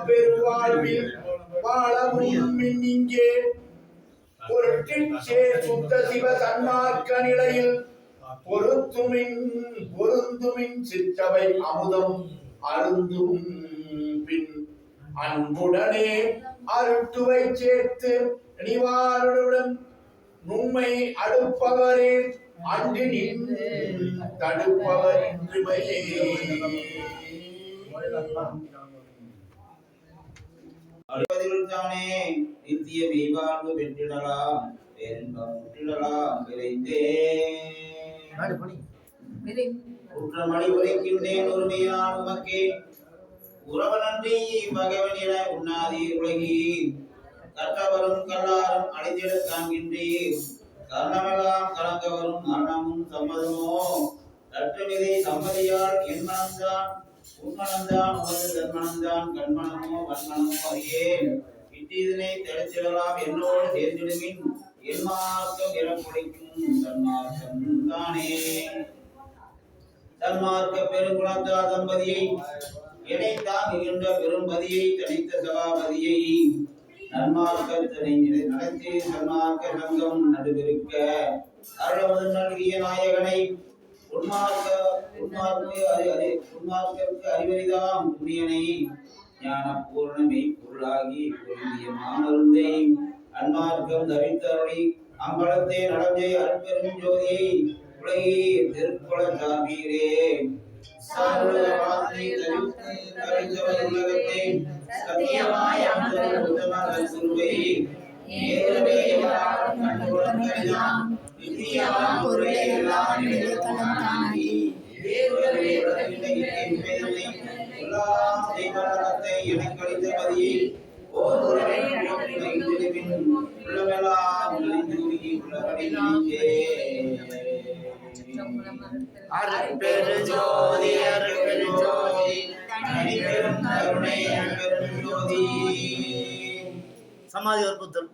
பெருவாழ்வில் வாழவும் இங்கே பொருட்டிச்சே சுத்த சிவ சன்மார்க்க நிலையில் பொருந்துமின் சிற்றவை அமுதம் அருந்தும் பின் அன்புடனே அருட்டுவை சேர்த்து நிவாரணுடன் நுண்மை அடுப்பவரே அன்று நின் தடுப்பவர் இன்றுமையே தானே நித்திய மெய்வாழ்வு பெற்றிடலாம் பேரின்பம் முற்றிடலாம் விரைந்தே குற்றமணி உரைக்கின்றேன் ஒருமையான் உமக்கே உறவனன்றி பகைவன் என உண்ணாதீர் உலகீர் கற்றவரும் கல்லாரும் அழைத்திட காண்கின்றீர் கர்ணமெல்லாம் கலங்க வரும் மரணமும் சம்மதமோ கற்றுமிதை சம்மதியால் என் மனம்தான் உன்மனம்தான் உனது தன்மனம்தான் கண்மனமோ வன்மனமோ அறியேன் இட்டீதனை தெளித்திடலாம் என்னோடு சேர்ந்திடுமின் என் மார்க்கம் இறப்பொழிக்கும் தன்மார்க்கம் தானே தன்மார்க்க பெருங்குணத்தா தம்பதியை என்னை தாங்குகின்ற பெரும்பதியை தனித்த சபாபதியை நன்மார்க்கத்தினை நடத்தி சன்மார்க்க சங்கம் நடுவிருக்க அருளவது நல்கிய நாயகனை உன்மார்க்கு அறிவறிதாம் புண்ணியனை ஞான பூர்ணமை பொருளாகி பொருந்திய மாமருந்தை அன்மார்க்கம் தரித்தருளி அம்பலத்தை நடந்தே அற்பெரும் ஜோதியை உலகி திருக்குள சாபீரே சாருளவாதனை தரித்தவர் உலகத்தை சத்தியமாய் அமர்ந்த உத்தம சுருவை ஏறவே எல்லாரும் கண்டுகொள்ளும் கரிதாம் நித்தியமாம் பொருளை எல்லாம் நிலைக்கலம் தானே வேறுவரவே உலகினை இறைவனை எல்லாம் செய்வலகத்தை எனக்களித்த பதியை ஓர் உறவை வைத்திருப்பின் உள்ளமெல்லாம் உலகின்றி உள்ளபடி நீக்கே அருட்பெரு ஜோதி அருட்பெரு ஜோதி தனிப்பெரும் கருணை அருட்பெரும் ஜோதி சமாதி அற்புதம்